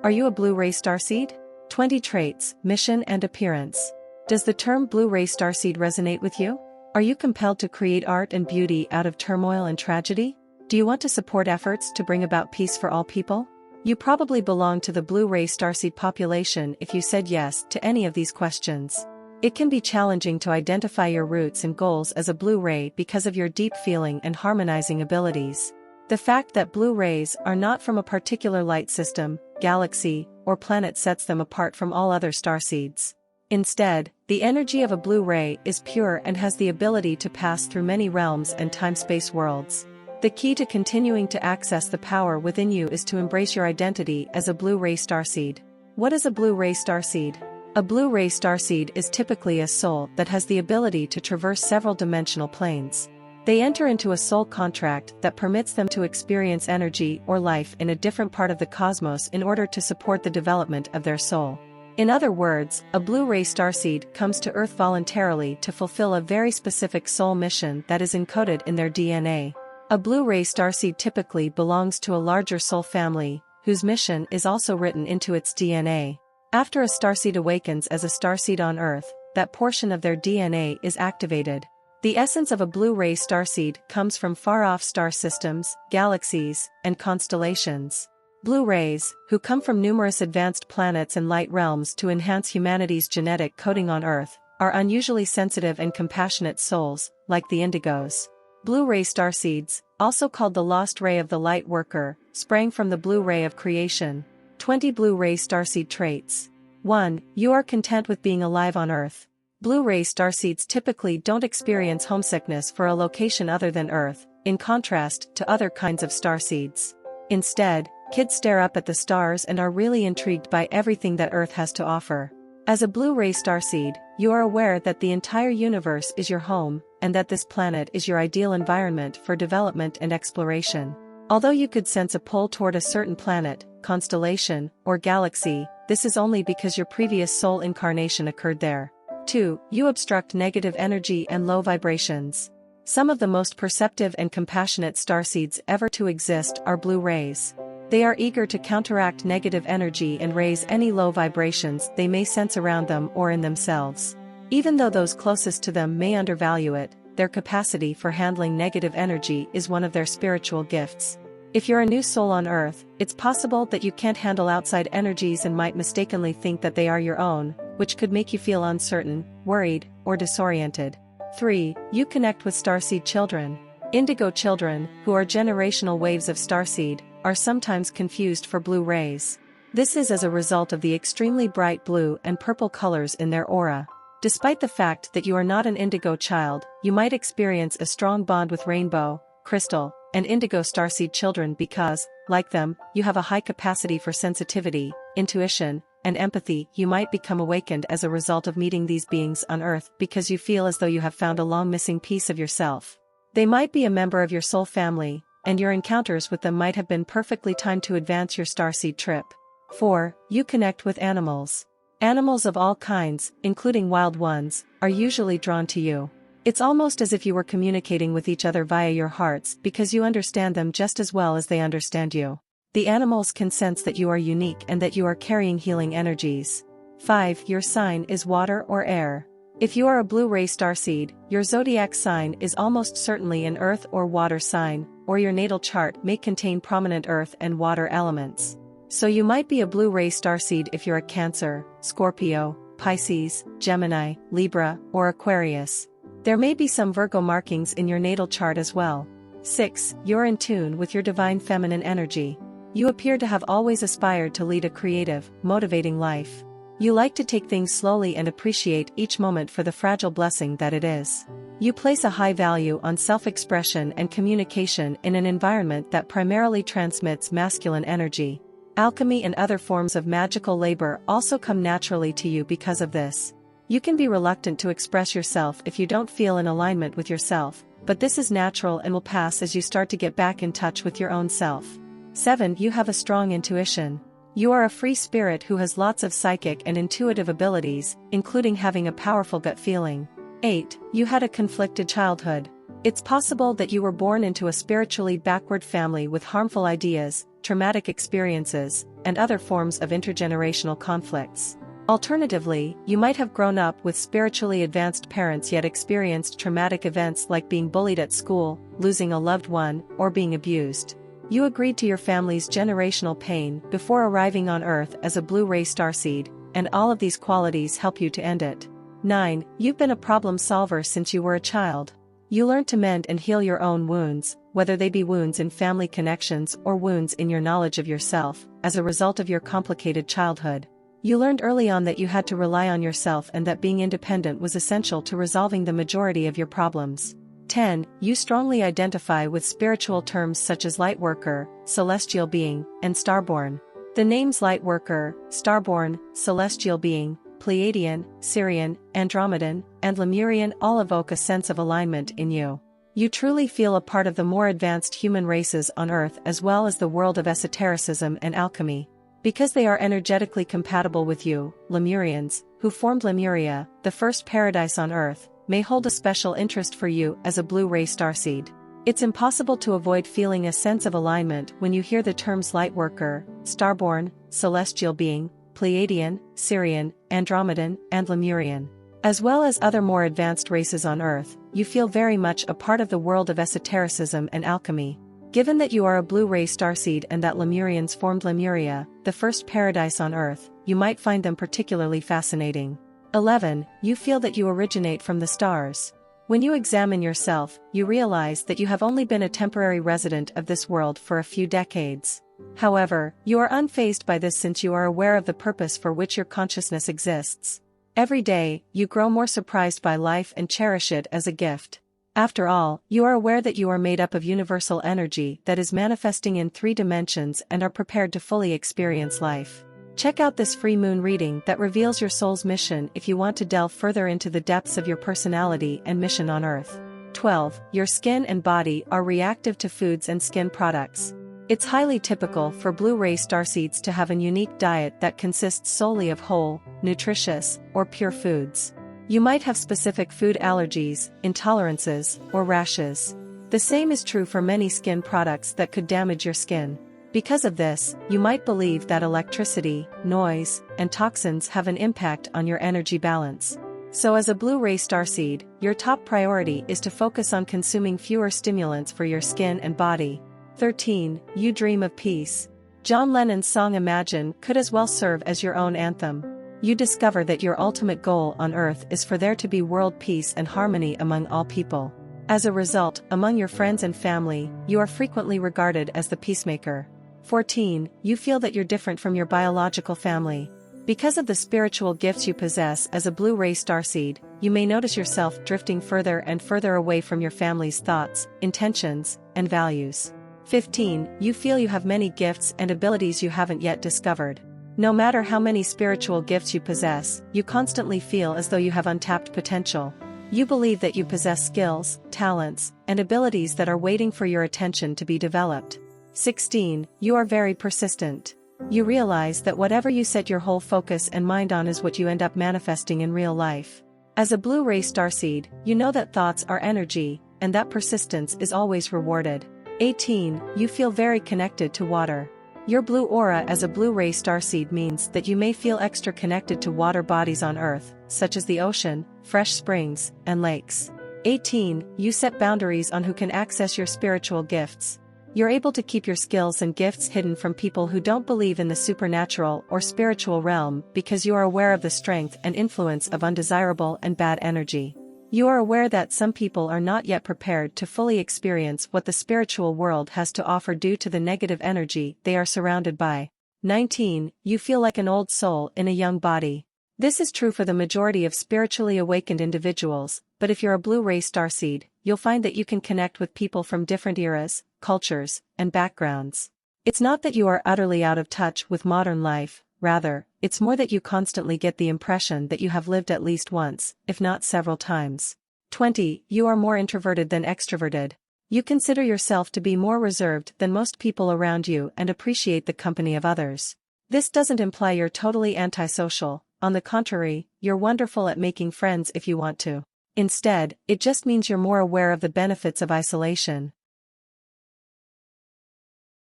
Are you a blue-ray starseed? 20 traits, mission and appearance. Does the term blue-ray starseed resonate with you? Are you compelled to create art and beauty out of turmoil and tragedy? Do you want to support efforts to bring about peace for all people? You probably belong to the blue-ray starseed population if you said yes to any of these questions. It can be challenging to identify your roots and goals as a blue ray because of your deep feeling and harmonizing abilities. The fact that blue rays are not from a particular light system, galaxy, or planet sets them apart from all other starseeds. Instead, the energy of a blue ray is pure and has the ability to pass through many realms and time-space worlds. The key to continuing to access the power within you is to embrace your identity as a blue-ray starseed. What is a blue-ray starseed? A blue-ray starseed is typically a soul that has the ability to traverse several dimensional planes. They enter into a soul contract that permits them to experience energy or life in a different part of the cosmos in order to support the development of their soul. In other words, a blue-ray starseed comes to Earth voluntarily to fulfill a very specific soul mission that is encoded in their DNA. A blue-ray starseed typically belongs to a larger soul family, whose mission is also written into its DNA. After a starseed awakens as a starseed on Earth, that portion of their DNA is activated. The essence of a blue-ray starseed comes from far-off star systems, galaxies, and constellations. Blue rays, who come from numerous advanced planets and light realms to enhance humanity's genetic coding on Earth, are unusually sensitive and compassionate souls, like the indigos. Blue-ray starseeds, also called the lost ray of the light worker, sprang from the blue ray of creation. 20 blue-ray starseed traits. 1. You are content with being alive on Earth. Blue-ray starseeds typically don't experience homesickness for a location other than Earth, in contrast to other kinds of starseeds. Instead, kids stare up at the stars and are really intrigued by everything that Earth has to offer. As a blue-ray starseed, you are aware that the entire universe is your home, and that this planet is your ideal environment for development and exploration. Although you could sense a pull toward a certain planet, constellation, or galaxy, this is only because your previous soul incarnation occurred there. 2. You obstruct negative energy and low vibrations. Some of the most perceptive and compassionate starseeds ever to exist are blue rays. They are eager to counteract negative energy and raise any low vibrations they may sense around them or in themselves. Even though those closest to them may undervalue it, their capacity for handling negative energy is one of their spiritual gifts. If you're a new soul on Earth, it's possible that you can't handle outside energies and might mistakenly think that they are your own, which could make you feel uncertain, worried, or disoriented. 3. You connect with starseed children. Indigo children, who are generational waves of starseed, are sometimes confused for blue rays. This is as a result of the extremely bright blue and purple colors in their aura. Despite the fact that you are not an indigo child, you might experience a strong bond with rainbow, crystal, and indigo starseed children because, like them, you have a high capacity for sensitivity, intuition, and empathy. You might become awakened as a result of meeting these beings on Earth because you feel as though you have found a long missing piece of yourself. They might be a member of your soul family, and your encounters with them might have been perfectly timed to advance your starseed trip. 4. You connect with animals. Animals of all kinds, including wild ones, are usually drawn to you. It's almost as if you were communicating with each other via your hearts because you understand them just as well as they understand you. The animals can sense that you are unique and that you are carrying healing energies. 5. Your sign is water or air. If you are a blue-ray starseed, your zodiac sign is almost certainly an earth or water sign, or your natal chart may contain prominent earth and water elements. So you might be a blue-ray starseed if you're a Cancer, Scorpio, Pisces, Gemini, Libra, or Aquarius. There may be some Virgo markings in your natal chart as well. 6. You're in tune with your divine feminine energy. You appear to have always aspired to lead a creative, motivating life. You like to take things slowly and appreciate each moment for the fragile blessing that it is. You place a high value on self-expression and communication in an environment that primarily transmits masculine energy. Alchemy and other forms of magical labor also come naturally to you because of this. You can be reluctant to express yourself if you don't feel in alignment with yourself, but this is natural and will pass as you start to get back in touch with your own self. 7. You have a strong intuition. You are a free spirit who has lots of psychic and intuitive abilities, including having a powerful gut feeling. 8. You had a conflicted childhood. It's possible that you were born into a spiritually backward family with harmful ideas, traumatic experiences, and other forms of intergenerational conflicts. Alternatively, you might have grown up with spiritually advanced parents yet experienced traumatic events like being bullied at school, losing a loved one, or being abused. You agreed to your family's generational pain before arriving on Earth as a blue-ray starseed, and all of these qualities help you to end it. 9. You've been a problem solver since you were a child. You learned to mend and heal your own wounds, whether they be wounds in family connections or wounds in your knowledge of yourself, as a result of your complicated childhood. You learned early on that you had to rely on yourself and that being independent was essential to resolving the majority of your problems. 10. You strongly identify with spiritual terms such as lightworker, celestial being, and starborn. The names lightworker, starborn, celestial being, Pleiadian, Sirian, Andromedan, and Lemurian all evoke a sense of alignment in you. You truly feel a part of the more advanced human races on Earth as well as the world of esotericism and alchemy. Because they are energetically compatible with you, Lemurians, who formed Lemuria, the first paradise on Earth, may hold a special interest for you as a blue-ray starseed. It's impossible to avoid feeling a sense of alignment when you hear the terms lightworker, starborn, celestial being, Pleiadian, Sirian, Andromedan, and Lemurian. As well as other more advanced races on Earth, you feel very much a part of the world of esotericism and alchemy. Given that you are a blue-ray starseed and that Lemurians formed Lemuria, the first paradise on Earth, you might find them particularly fascinating. 11. You feel that you originate from the stars. When you examine yourself, you realize that you have only been a temporary resident of this world for a few decades. However, you are unfazed by this since you are aware of the purpose for which your consciousness exists. Every day, you grow more surprised by life and cherish it as a gift. After all, you are aware that you are made up of universal energy that is manifesting in 3 dimensions and are prepared to fully experience life. Check out this free moon reading that reveals your soul's mission if you want to delve further into the depths of your personality and mission on Earth. 12. Your skin and body are reactive to foods and skin products. It's highly typical for blue-ray starseeds to have a unique diet that consists solely of whole, nutritious, or pure foods. You might have specific food allergies, intolerances, or rashes. The same is true for many skin products that could damage your skin. Because of this, you might believe that electricity, noise, and toxins have an impact on your energy balance. So as a blue-ray starseed, your top priority is to focus on consuming fewer stimulants for your skin and body. 13. You dream of peace. John Lennon's song Imagine could as well serve as your own anthem. You discover that your ultimate goal on Earth is for there to be world peace and harmony among all people. As a result, among your friends and family, you are frequently regarded as the peacemaker. 14. You feel that you're different from your biological family. Because of the spiritual gifts you possess as a blue-ray starseed, you may notice yourself drifting further and further away from your family's thoughts, intentions, and values. 15. You feel you have many gifts and abilities you haven't yet discovered. No matter how many spiritual gifts you possess, you constantly feel as though you have untapped potential. You believe that you possess skills, talents, and abilities that are waiting for your attention to be developed. 16. You are very persistent. You realize that whatever you set your whole focus and mind on is what you end up manifesting in real life. As a blue-ray starseed, you know that thoughts are energy, and that persistence is always rewarded. 18. You feel very connected to water. Your blue aura as a blue-ray starseed means that you may feel extra connected to water bodies on Earth, such as the ocean, fresh springs, and lakes. 18. You set boundaries on who can access your spiritual gifts. You're able to keep your skills and gifts hidden from people who don't believe in the supernatural or spiritual realm because you are aware of the strength and influence of undesirable and bad energy. You are aware that some people are not yet prepared to fully experience what the spiritual world has to offer due to the negative energy they are surrounded by. 19. You feel like an old soul in a young body. This is true for the majority of spiritually awakened individuals, but if you're a blue-ray starseed, you'll find that you can connect with people from different eras, cultures, and backgrounds. It's not that you are utterly out of touch with modern life, rather, it's more that you constantly get the impression that you have lived at least once, if not several times. 20. You are more introverted than extroverted. You consider yourself to be more reserved than most people around you and appreciate the company of others. This doesn't imply you're totally antisocial, on the contrary, you're wonderful at making friends if you want to. Instead, it just means you're more aware of the benefits of isolation.